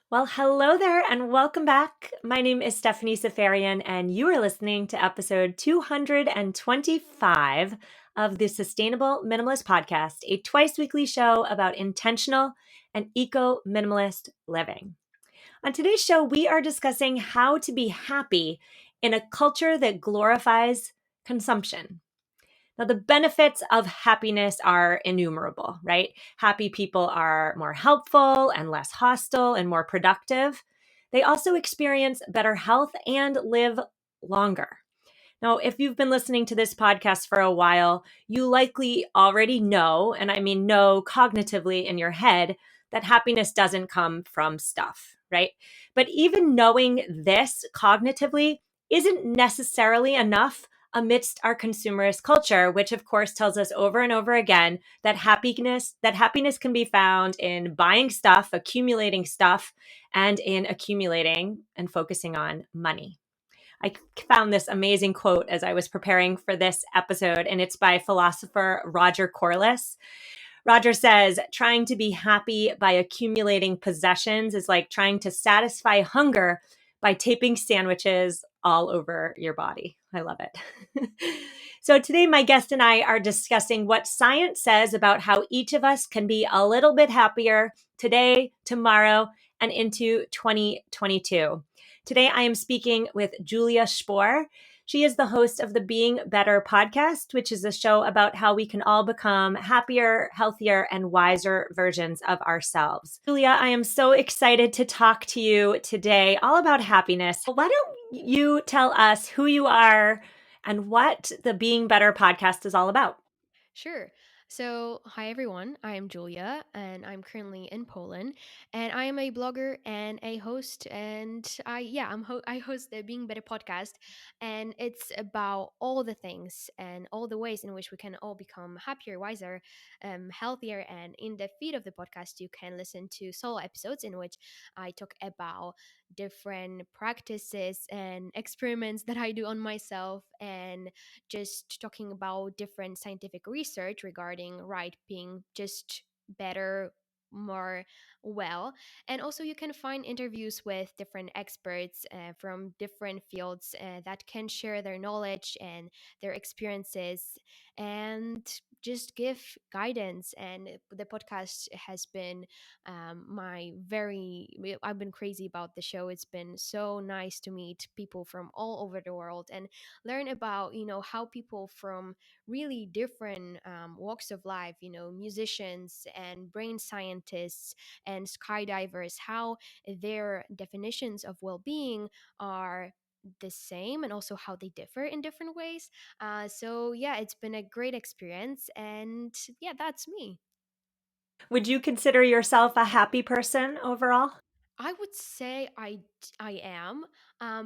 Well, hello there and welcome back. My name is Stephanie Safarian, and you are listening to episode 225 of the Sustainable Minimalist Podcast, a twice weekly show about intentional and eco minimalist living. On today's show, we are discussing how to be happy in a culture that glorifies consumption. Now, the benefits of happiness are innumerable, right? Happy people are more helpful and less hostile and more productive. They also experience better health and live longer. Now, if you've been listening to this podcast for a while, you likely already know, and I mean know cognitively in your head, that happiness doesn't come from stuff, right? But even knowing this cognitively isn't necessarily enough amidst our consumerist culture, which of course tells us over and over again that happiness can be found in buying stuff, accumulating stuff, and in accumulating and focusing on money. I found this amazing quote as I was preparing for this episode, and it's by philosopher Roger Corliss. Roger says, trying to be happy by accumulating possessions is like trying to satisfy hunger by taping sandwiches all over your body. I love it. So today, my guest and I are discussing what science says about how each of us can be a little bit happier today, tomorrow, and into 2022. Today, I am speaking with Julia Szpor. She is the host of the Being Better podcast, which is a show about how we can all become happier, healthier, and wiser versions of ourselves. Julia, I am so excited to talk to you today all about happiness. Why don't you tell us who you are and what the Being Better podcast is all about? Sure. So, hi everyone. I am Julia and I'm currently in Poland and I am a blogger and a host and I host the Being Better podcast and it's about all the things and all the ways in which we can all become happier, wiser, healthier, and in the feed of the podcast you can listen to solo episodes in which I talk about different practices and experiments that I do on myself and just talking about different scientific research regarding right being just better, more well. And also you can find interviews with different experts from different fields that can share their knowledge and their experiences and just give guidance. And the podcast has been my very I've been crazy about the show. It's been so nice to meet people from all over the world and learn about how people from really different walks of life, musicians and brain scientists and skydivers, how their definitions of well-being are the same and also how they differ in different ways. So yeah, it's been a great experience, and yeah, that's me. Would you consider yourself a happy person overall? I would say I am,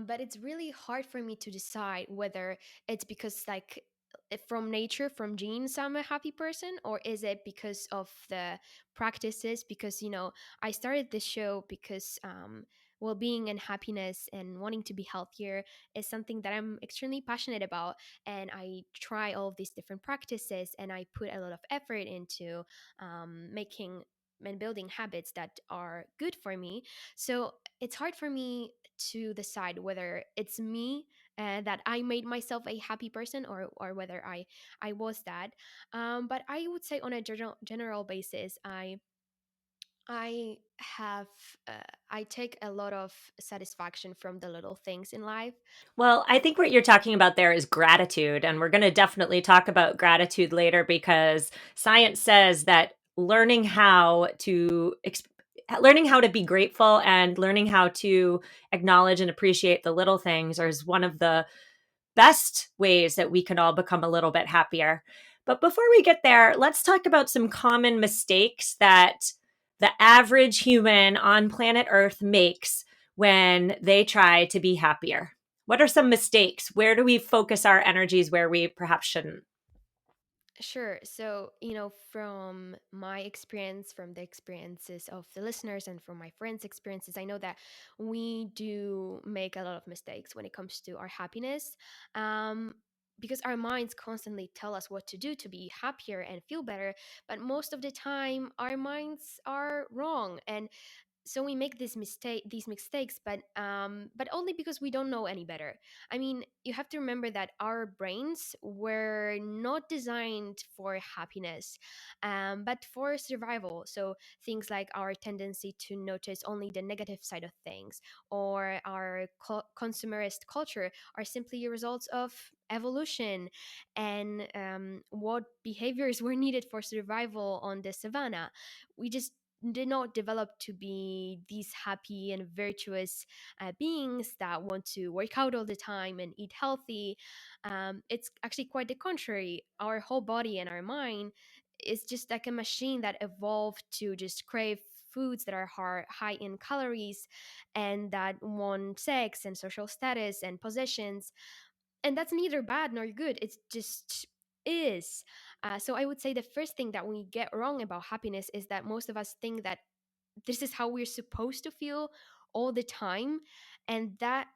but it's really hard for me to decide whether it's because from nature, from genes, I'm a happy person, or is it because of the practices? Because I started this show because well-being and happiness and wanting to be healthier is something that I'm extremely passionate about, and I try all of these different practices, and I put a lot of effort into making and building habits that are good for me. So it's hard for me to decide whether it's me that I made myself a happy person, or whether I was that. But I would say on a general basis, I have I take a lot of satisfaction from the little things in life. Well, I think what you're talking about there is gratitude. And we're going to definitely talk about gratitude later because science says that learning how to be grateful and learning how to acknowledge and appreciate the little things is one of the best ways that we can all become a little bit happier. But before we get there, let's talk about some common mistakes that the average human on planet Earth makes when they try to be happier. What are some mistakes? Where do we focus our energies where we perhaps shouldn't? Sure. So, from my experience, from the experiences of the listeners, and from my friends' experiences, I know that we do make a lot of mistakes when it comes to our happiness. Um, because our minds constantly tell us what to do to be happier and feel better. But most of the time, our minds are wrong. And So we make these mistakes, but only because we don't know any better. I mean, you have to remember that our brains were not designed for happiness, but for survival. So things like our tendency to notice only the negative side of things, or our consumerist culture, are simply results of evolution, and what behaviors were needed for survival on the savannah. We just did not develop to be these happy and virtuous beings that want to work out all the time and eat healthy. It's actually quite the contrary. Our whole body and our mind is just like a machine that evolved to just crave foods that are high in calories, and that want sex and social status and possessions. And that's neither bad nor good. It's just is. So I would say the first thing that we get wrong about happiness is that most of us think that this is how we're supposed to feel all the time, and that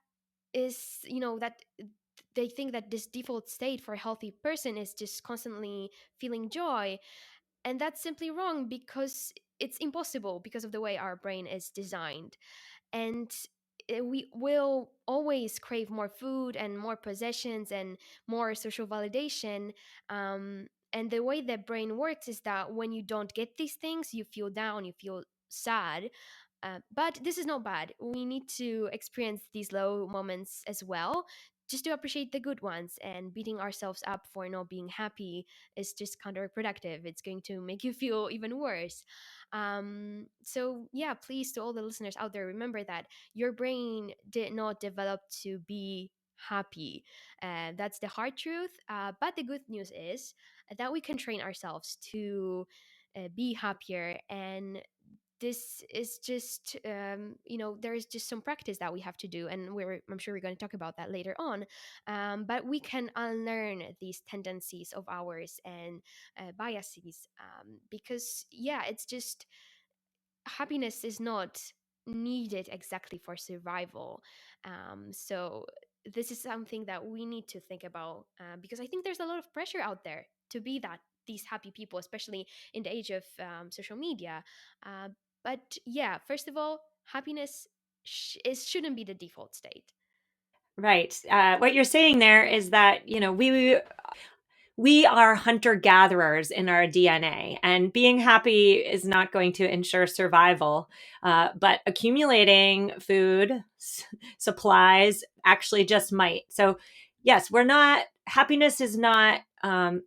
is, that they think that this default state for a healthy person is just constantly feeling joy. And that's simply wrong, because it's impossible because of the way our brain is designed. And we will always crave more food and more possessions and more social validation. And the way the brain works is that when you don't get these things, you feel down, you feel sad. But this is not bad. We need to experience these low moments as well, just to appreciate the good ones. And beating ourselves up for not being happy is just counterproductive. It's going to make you feel even worse. So, yeah, please, to all the listeners out there, remember that your brain did not develop to be happy. That's the hard truth. But the good news is that we can train ourselves to be happier. And this is just there's just some practice that we have to do, and I'm sure we're going to talk about that later on. But we can unlearn these tendencies of ours and biases, because yeah, it's just happiness is not needed exactly for survival. So this is something that we need to think about, because I think there's a lot of pressure out there to be that these happy people, especially in the age of social media. uh, but yeah, first of all, happiness shouldn't be the default state. Right. What you're saying there is that, we are hunter gatherers in our DNA, and being happy is not going to ensure survival. But accumulating food supplies actually just might. So, yes, we're not, happiness is not going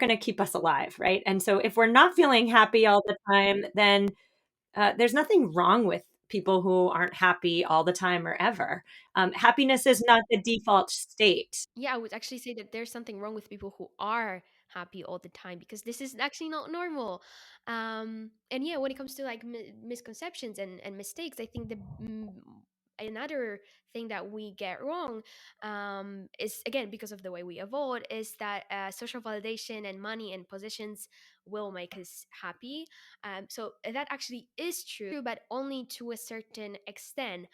to keep us alive, right? And so, if we're not feeling happy all the time, then there's nothing wrong with people who aren't happy all the time or ever. Happiness is not the default state. Yeah, I would actually say that there's something wrong with people who are happy all the time, because this is actually not normal. And yeah, when it comes to like misconceptions and mistakes, I think another thing that we get wrong, is, again, because of the way we evolved, is that social validation and money and positions will make us happy. So that actually is true, but only to a certain extent.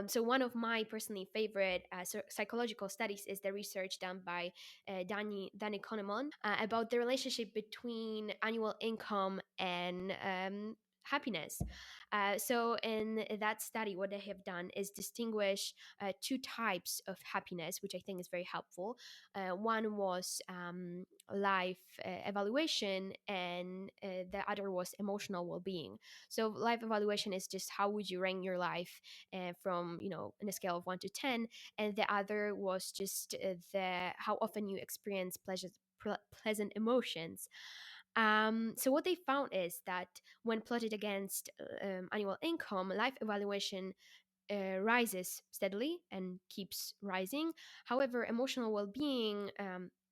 So one of my personally favorite psychological studies is the research done by Danny Kahneman about the relationship between annual income and happiness. So in that study, what they have done is distinguish two types of happiness, which I think is very helpful. One was life evaluation, and the other was emotional well-being. So life evaluation is just how would you rank your life from, in a scale of 1 to 10, and the other was just the how often you experience pleasant emotions. So what they found is that when plotted against annual income, life evaluation rises steadily and keeps rising. However, emotional well-being,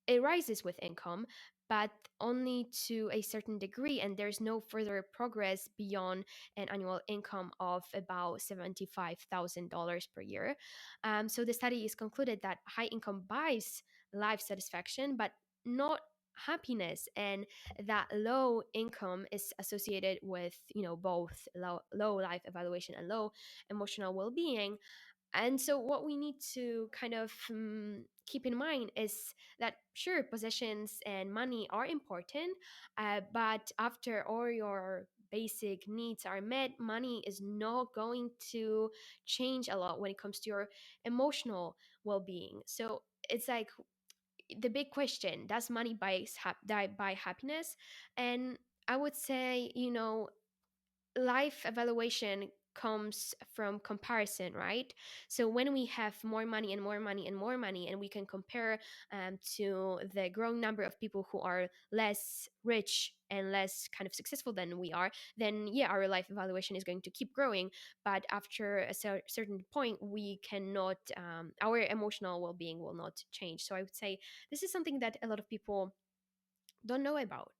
it rises with income, but only to a certain degree, and there's no further progress beyond an annual income of about $75,000 per year. So the study is concluded that high income buys life satisfaction, but not happiness, and that low income is associated with both low life evaluation and low emotional well-being. And so what we need to kind of keep in mind is that sure, possessions and money are important, but after all your basic needs are met, money is not going to change a lot when it comes to your emotional well-being. So it's like the big question: does money buy happiness? And I would say, life evaluation comes from comparison, right? So when we have more money and more money and more money, and we can compare to the growing number of people who are less rich and less kind of successful than we are, then yeah, our life evaluation is going to keep growing. But after a certain point, we cannot, our emotional well-being will not change. So I would say this is something that a lot of people don't know about.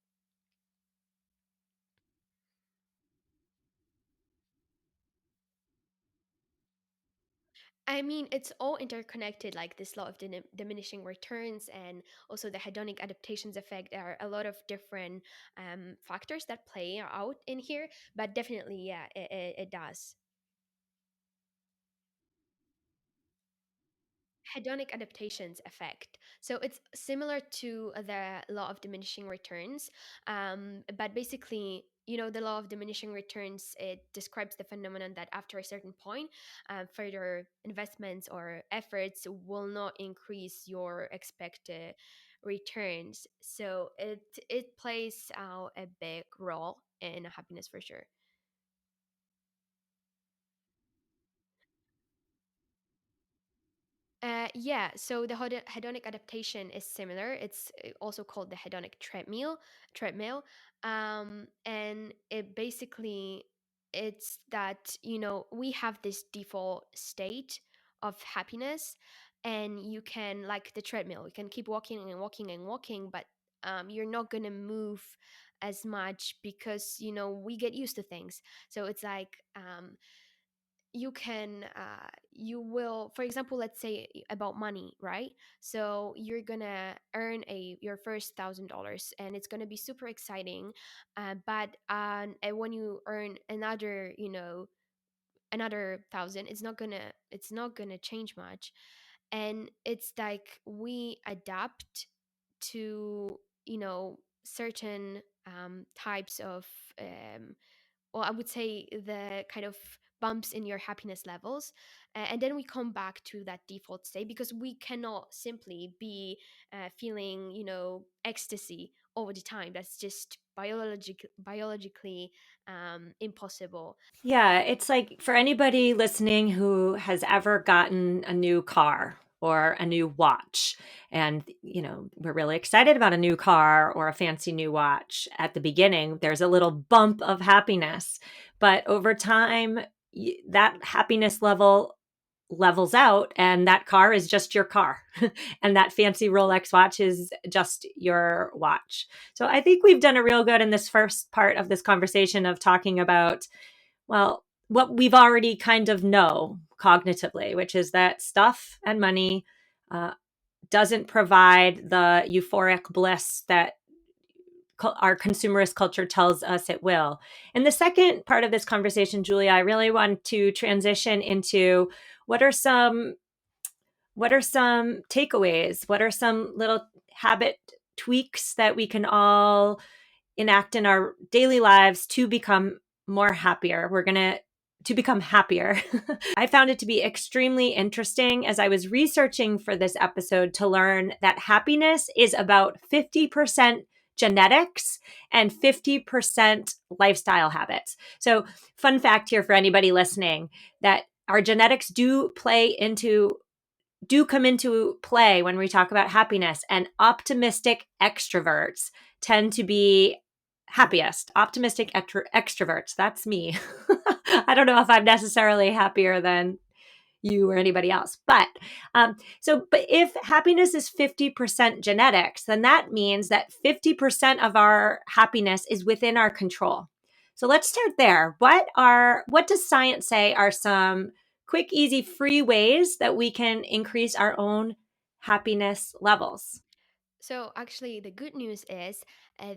I mean, it's all interconnected, like this law of diminishing returns and also the hedonic adaptations effect. There are a lot of different factors that play out in here, but definitely, yeah, it does. Hedonic adaptations effect. So it's similar to the law of diminishing returns, but basically, the law of diminishing returns, it describes the phenomenon that after a certain point, further investments or efforts will not increase your expected returns. So it plays out a big role in happiness for sure. Yeah, so the hedonic adaptation is similar. It's also called the hedonic treadmill, and it basically, it's that we have this default state of happiness, and you can, like the treadmill, you can keep walking and walking and walking, but you're not gonna move as much because we get used to things. So it's like, you will, for example, let's say about money, right? So you're gonna earn a your first $1,000, and it's gonna be super exciting, but when you earn another, another thousand, it's not gonna change much. And it's like we adapt to certain types of, well, I would say the kind of bumps in your happiness levels. And then we come back to that default state because we cannot simply be feeling, ecstasy all the time. That's just biologically impossible. Yeah, it's like for anybody listening who has ever gotten a new car or a new watch, and we're really excited about a new car or a fancy new watch. At the beginning, there's a little bump of happiness, but over time, that happiness level levels out, and that car is just your car and that fancy Rolex watch is just your watch. So I think we've done a real good in this first part of this conversation of talking about, well, what we've already kind of know cognitively, which is that stuff and money uh, doesn't provide the euphoric bliss that our consumerist culture tells us it will. In the second part of this conversation, Julia, I really want to transition into what are some what are some takeaways? What are some little habit tweaks that we can all enact in our daily lives to become more happier? We're going to become happier. I found it to be extremely interesting as I was researching for this episode to learn that happiness is about 50% genetics and 50% lifestyle habits. So, fun fact here for anybody listening, that our genetics do come into play when we talk about happiness, and optimistic extroverts tend to be happiest. Optimistic extroverts, that's me. I don't know if I'm necessarily happier than you or anybody else, but if happiness is 50% genetics, then that means that 50% of our happiness is within our control. So let's start there. What does science say are some quick, easy, free ways that we can increase our own happiness levels? So, actually, the good news is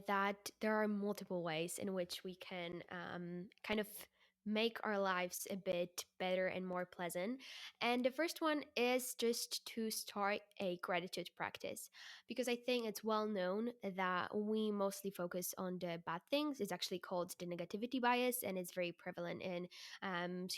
that there are multiple ways in which we can kind of make our lives a bit better and more pleasant. And the first one is just to start a gratitude practice, because I think it's well known that we mostly focus on the bad things. It's actually called the negativity bias, and it's very prevalent in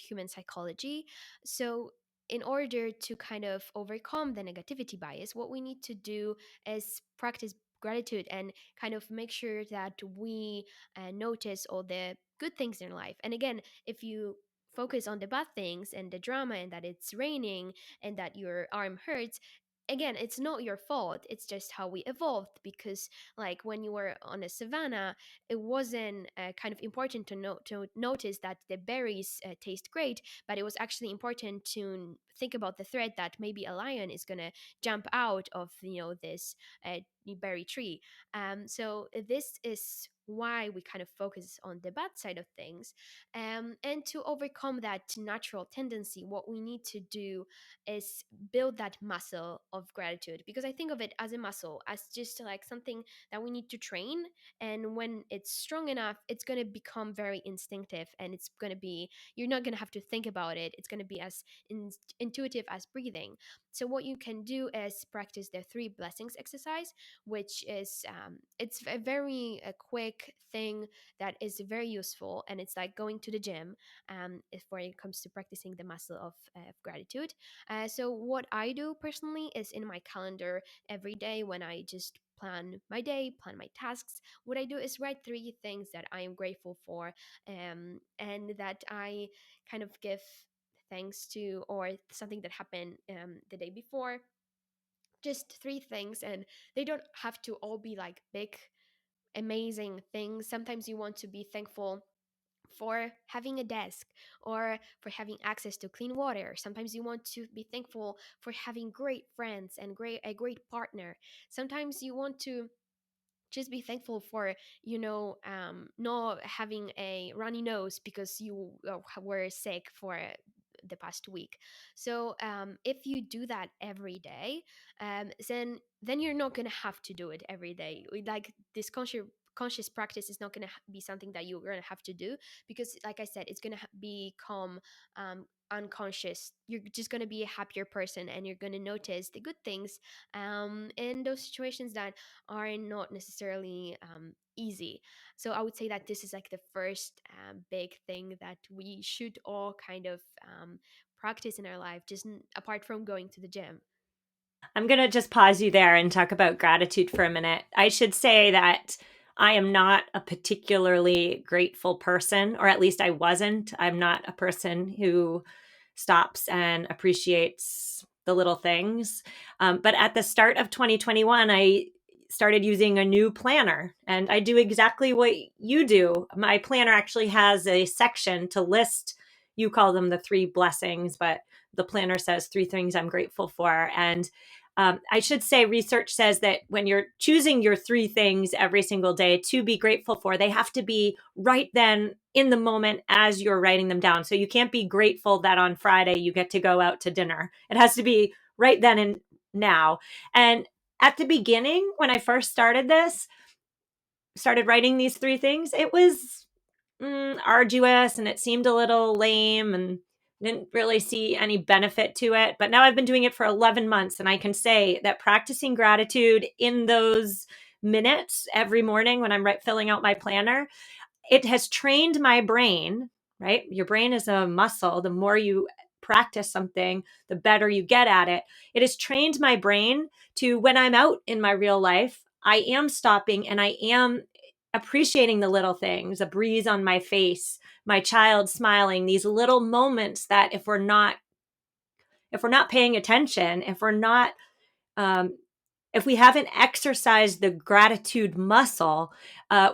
human psychology. So in order to kind of overcome the negativity bias, what we need to do is practice gratitude and kind of make sure that we notice all the good things in life. And again, if you focus on the bad things and the drama and that it's raining and that your arm hurts, again, it's not your fault. It's just how we evolved, because like when you were on a savanna, it wasn't kind of important to notice that the berries taste great, but it was actually important to think about the threat that maybe a lion is going to jump out of this berry tree. So this is why we kind of focus on the bad side of things. And to overcome that natural tendency, what we need to do is build that muscle of gratitude, because I think of it as a muscle, as just like something that we need to train. And when it's strong enough, it's going to become very instinctive, and it's going to be, you're not going to have to think about it. It's going to be as intuitive as breathing. So what you can do is practice the three blessings exercise, which is it's a very quick thing that is very useful, and it's like going to the gym if when it comes to practicing the muscle of gratitude. So what I do personally is in my calendar every day, when I just plan my day, plan my tasks, what I do is write three things that I am grateful for, and that I kind of give thanks to, or something that happened the day before. Just three things, and they don't have to all be like big amazing things. Sometimes you want to be thankful for having a desk, or for having access to clean water. Sometimes you want to be thankful for having great friends and a great partner. Sometimes you want to just be thankful for not having a runny nose because you were sick for the past week. So if you do that every day, then you're not going to have to do it every day. Like this conscious practice is not going to be something that you're going to have to do, because like I said, it's going to become unconscious. You're just going to be a happier person, and you're going to notice the good things in those situations that are not necessarily easy. So I would say that this is like the first big thing that we should all kind of practice in our life, just apart from going to the gym. I'm going to just pause you there and talk about gratitude for a minute. I should say that I am not a particularly grateful person, or at least I wasn't. I'm not a person who stops and appreciates the little things. But at the start of 2021, I started using a new planner, and I do exactly what you do. My planner actually has a section to list, you call them the three blessings, but the planner says three things I'm grateful for. And I should say, research says that when you're choosing your three things every single day to be grateful for, they have to be right then in the moment as you're writing them down. So you can't be grateful that on Friday you get to go out to dinner. It has to be right then and now. And at the beginning, when I first started writing these three things, it was arduous, and it seemed a little lame, and didn't really see any benefit to it. But now I've been doing it for 11 months, and I can say that practicing gratitude in those minutes every morning when I'm filling out my planner, it has trained my brain, right? Your brain is a muscle. The more you practice something, the better you get at it. It has trained my brain to, when I'm out in my real life, I am stopping and I am appreciating the little things, a breeze on my face, my child smiling, these little moments that if we're not paying attention, um, if we haven't exercised the gratitude muscle,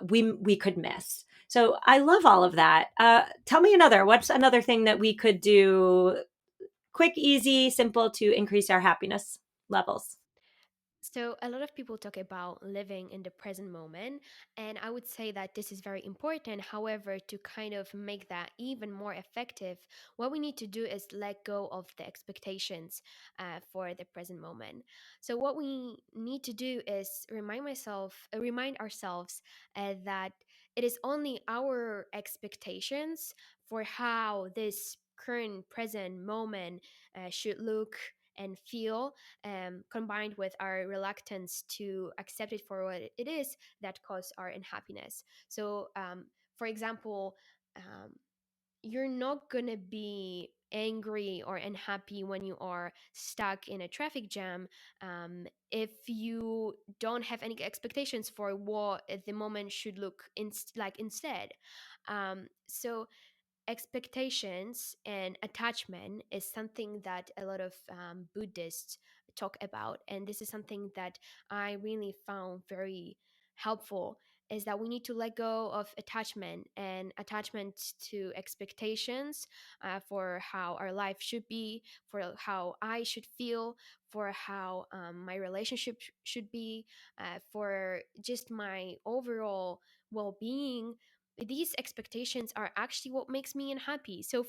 we could miss. So I love all of that. Tell me another. What's another thing that we could do? Quick, easy, simple to increase our happiness levels. So, a lot of people talk about living in the present moment, and I would say that this is very important. However, to kind of make that even more effective, what we need to do is let go of the expectations for the present moment. So, what we need to do is remind ourselves that it is only our expectations for how this current present moment should look and feel, combined with our reluctance to accept it for what it is, that cause our unhappiness. So, for example, um, you're not gonna be angry or unhappy when you are stuck in a traffic jam, if you don't have any expectations for what the moment should look like instead. So expectations and attachment is something that a lot of Buddhists talk about, and this is something that I really found very helpful. Is that we need to let go of attachment and attachment to expectations, for how our life should be, for how I should feel, for how my relationship should be, for just my overall well-being. These expectations are actually what makes me unhappy. So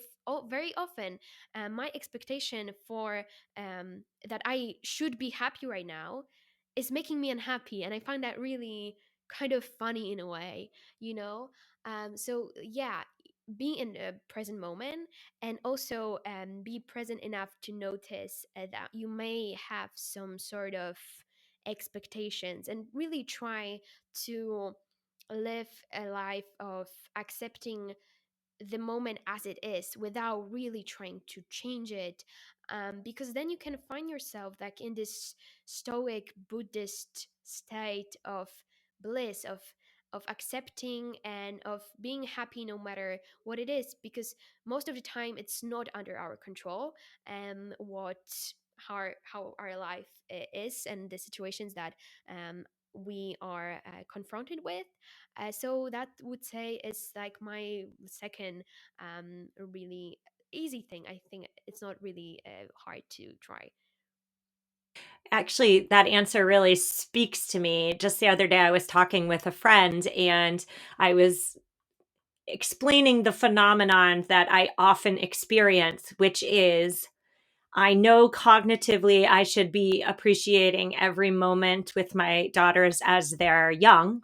very often, my expectation for that I should be happy right now is making me unhappy, and I find that really kind of funny in a way, you know. So yeah, be in the present moment, and also be present enough to notice that you may have some sort of expectations, and really try to live a life of accepting the moment as it is without really trying to change it, because then you can find yourself like in this stoic Buddhist state of bliss, of accepting and of being happy no matter what it is, because most of the time it's not under our control, what how our life is, and the situations that we are confronted with. So that would say is like my second really easy thing. I think it's not really hard to try. Actually, that answer really speaks to me. Just the other day, I was talking with a friend and I was explaining the phenomenon that I often experience, which is I know cognitively I should be appreciating every moment with my daughters as they're young.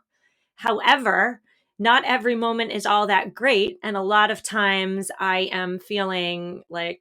However, not every moment is all that great. And a lot of times I am feeling like,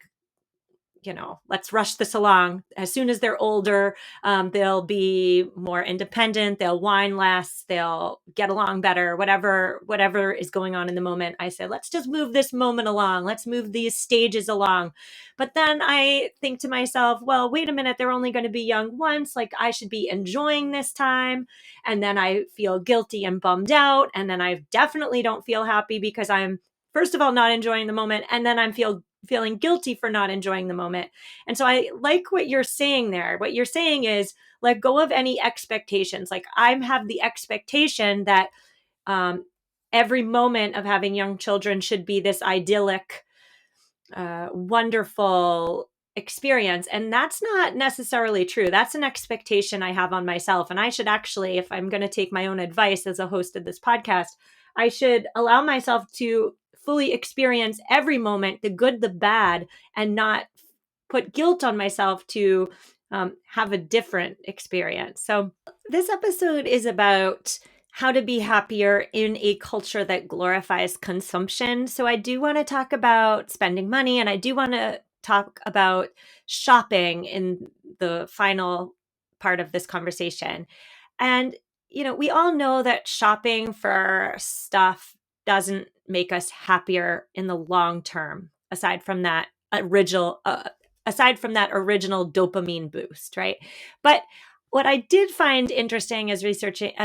let's rush this along. As soon as they're older, they'll be more independent. They'll whine less. They'll get along better. Whatever is going on in the moment, I say, let's just move this moment along. Let's move these stages along. But then I think to myself, well, wait a minute. They're only going to be young once. Like I should be enjoying this time. And then I feel guilty and bummed out. And then I definitely don't feel happy because I'm, first of all, not enjoying the moment. And then I'm feeling guilty for not enjoying the moment. And so I like what you're saying there. What you're saying is let go of any expectations. Like I have the expectation that um, every moment of having young children should be this idyllic, wonderful experience. And that's not necessarily true. That's an expectation I have on myself. And I should actually, if I'm going to take my own advice as a host of this podcast, I should allow myself to fully experience every moment, the good, the bad, and not put guilt on myself to have a different experience. So, this episode is about how to be happier in a culture that glorifies consumption. So, I do want to talk about spending money, and I do want to talk about shopping in the final part of this conversation. And, we all know that shopping for stuff doesn't make us happier in the long term, original aside from that original dopamine boost, right? But what I did find interesting as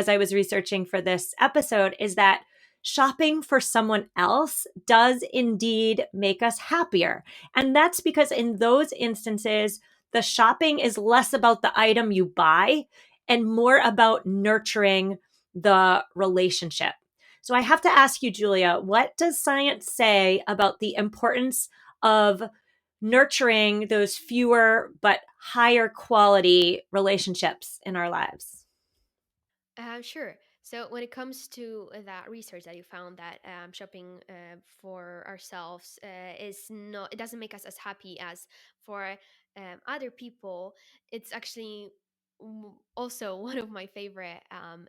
I was researching for this episode is that shopping for someone else does indeed make us happier. And that's because in those instances, the shopping is less about the item you buy and more about nurturing the relationship. So I have to ask you, Julia, what does science say about the importance of nurturing those fewer but higher quality relationships in our lives? Sure. So when it comes to that research that you found that shopping for ourselves is not, it doesn't make us as happy as for other people. It's actually also one of my favorite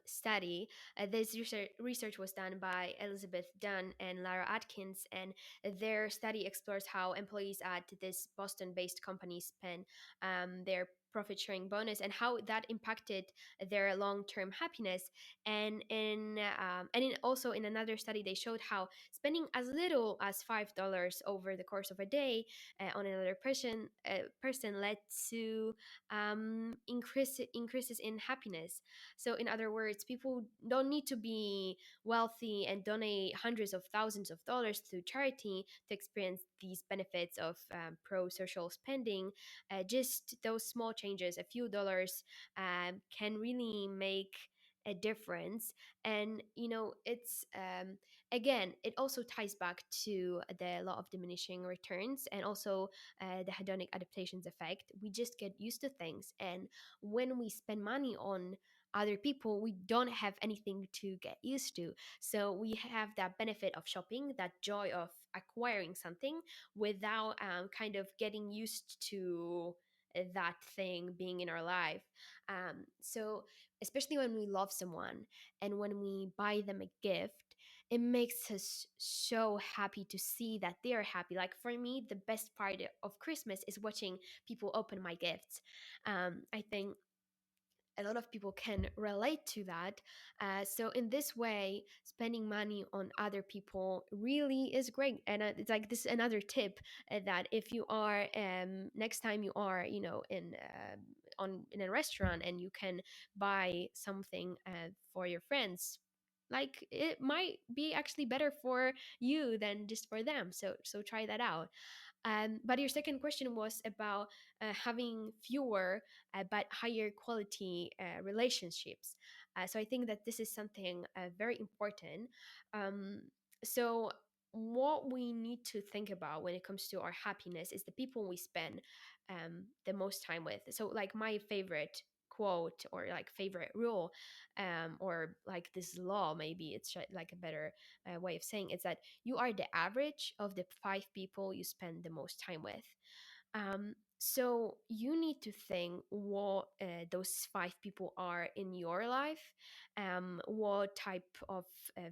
study. This research was done by Elizabeth Dunn and Lara Atkins, and their study explores how employees at this Boston-based company spend their profit sharing bonus and how that impacted their long-term happiness. Also in another study, they showed how spending as little as $5 over the course of a day on another person led to increases in happiness. So, in other words, people don't need to be wealthy and donate hundreds of thousands of dollars to charity to experience these benefits of pro social spending. Just those small changes, a few dollars, can really make a difference. And it's again, it also ties back to the law of diminishing returns, and also the hedonic adaptations effect. We just get used to things, and when we spend money on other people, we don't have anything to get used to. So we have that benefit of shopping, that joy of acquiring something without kind of getting used to that thing being in our life. So especially when we love someone and when we buy them a gift, it makes us so happy to see that they are happy. Like for me, the best part of Christmas is watching people open my gifts. I think a lot of people can relate to that. So in this way, spending money on other people really is great. And it's like this is another tip, that if you are next time you are in a restaurant and you can buy something for your friends, like it might be actually better for you than just for them. So try that out. But your second question was about having fewer but higher quality relationships. So I think that this is something very important. Um, so what we need to think about when it comes to our happiness is the people we spend the most time with. So like my favorite quote, or like favorite rule, or like this law, maybe it's like a better way of saying it's that you are the average of the 5 people you spend the most time with. So you need to think what those 5 people are in your life, what type of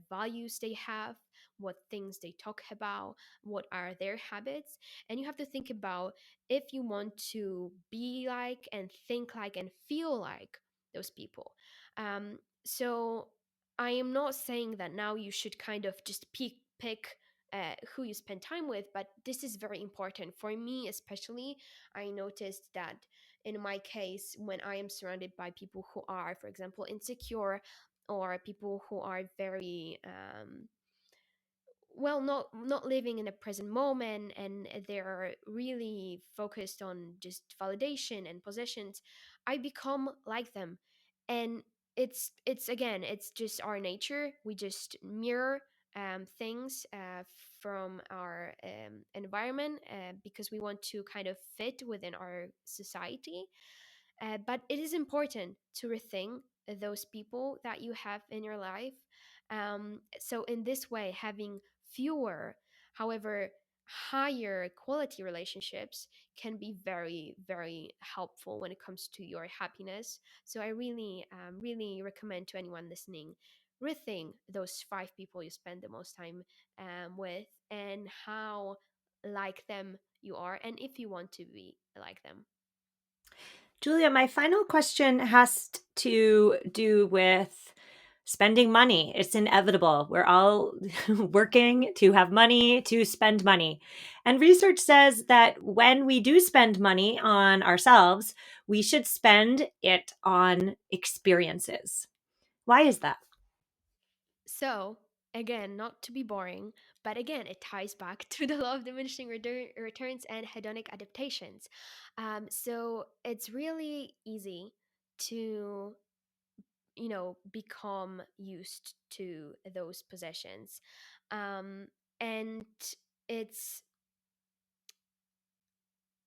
values they have, what things they talk about, what are their habits. And you have to think about if you want to be like and think like and feel like those people. So I am not saying that now you should kind of just pick who you spend time with, but this is very important for me, especially. I noticed that in my case, when I am surrounded by people who are, for example, insecure, or people who are very well, not living in the present moment, and they're really focused on just validation and possessions, I become like them. And it's again, it's just our nature. We just mirror things from our environment, because we want to kind of fit within our society. But it is important to rethink those people that you have in your life. So, in this way, having fewer, however, higher quality relationships can be very, very helpful when it comes to your happiness. So, I really, really recommend to anyone listening, rethink those 5 people you spend the most time with, and how like them you are, and if you want to be like them. Julia, my final question has to do with spending money. It's inevitable. We're all working to have money, to spend money. And research says that when we do spend money on ourselves, we should spend it on experiences. Why is that? So, again, not to be boring, but again, it ties back to the law of diminishing returns and hedonic adaptations. So, it's really easy to, become used to those possessions. And it's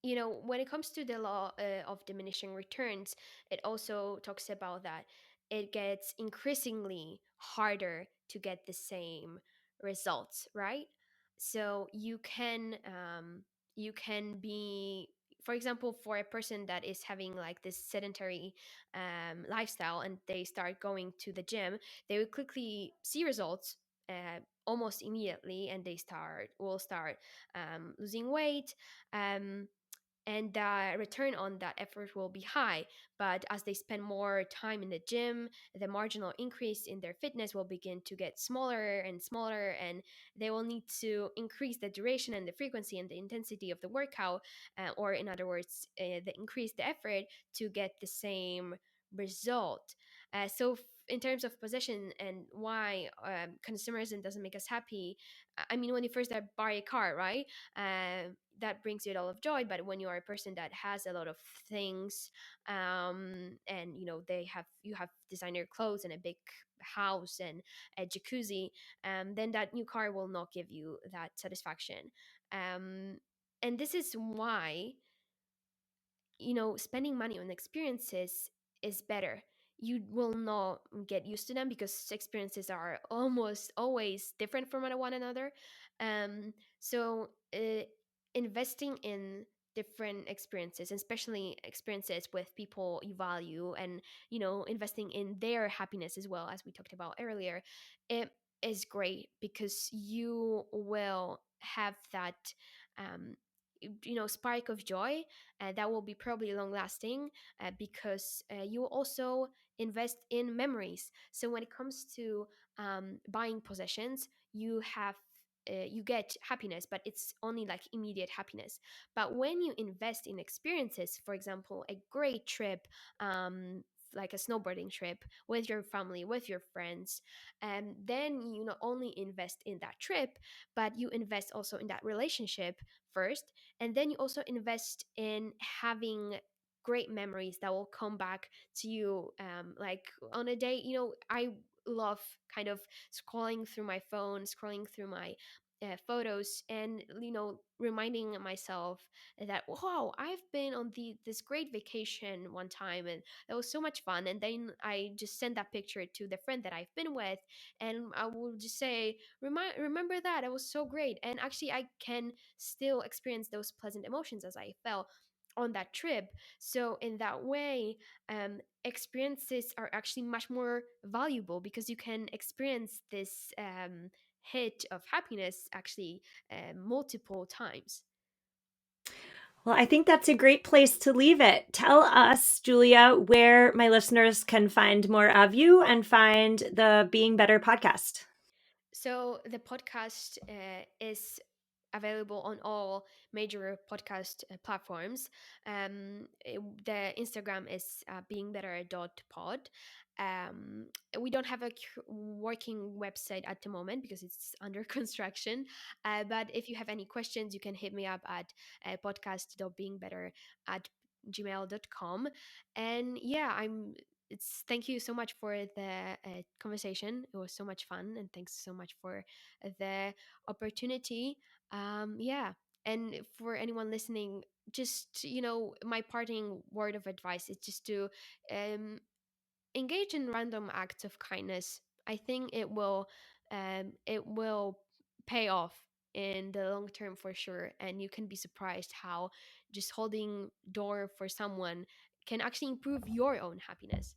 when it comes to the law of diminishing returns, it also talks about that it gets increasingly harder to get the same results, right? So you can be for example, for a person that is having like this sedentary lifestyle and they start going to the gym, they will quickly see results almost immediately, and they start losing weight. Um, and the return on that effort will be high. But as they spend more time in the gym, the marginal increase in their fitness will begin to get smaller and smaller, and they will need to increase the duration and the frequency and the intensity of the workout, or in other words, increase the effort to get the same result. In terms of possession and why consumerism doesn't make us happy, I mean, when you first buy a car, right? That brings you a lot of joy. But when you are a person that has a lot of things, and you have designer clothes and a big house and a jacuzzi, then that new car will not give you that satisfaction. Um, and this is why spending money on experiences is better. You will not get used to them because experiences are almost always different from one another. So investing in different experiences, especially experiences with people you value, and investing in their happiness as well, as we talked about earlier, it is great because you will have that um, spark of joy that will be probably long lasting, because you will also invest in memories. So when it comes to buying possessions, you get happiness, but it's only like immediate happiness. But when you invest in experiences, for example, a great trip, like a snowboarding trip with your family, with your friends, then you not only invest in that trip, but you invest also in that relationship first, and then you also invest in having great memories that will come back to you, like on a day. I love kind of scrolling through my phone, scrolling through my photos, and reminding myself that, wow, I've been on this great vacation one time, and that was so much fun. And then I just send that picture to the friend that I've been with, and I will just say, remember that it was so great. And actually I can still experience those pleasant emotions as I felt on that trip. So in that way, experiences are actually much more valuable because you can experience this hit of happiness actually multiple times. Well, I think that's a great place to leave it. Tell us, Julia, where my listeners can find more of you and find the Being Better podcast. So the podcast is available on all major podcast platforms. The Instagram is beingbetter.pod. We don't have a working website at the moment because it's under construction. But if you have any questions, you can hit me up at podcast.beingbetter at gmail.com. And yeah, it's thank you so much for the conversation. It was so much fun, and thanks so much for the opportunity. Yeah, and for anyone listening, just my parting word of advice is just to um, engage in random acts of kindness. I think it will pay off in the long term for sure, and you can be surprised how just holding door for someone can actually improve your own happiness.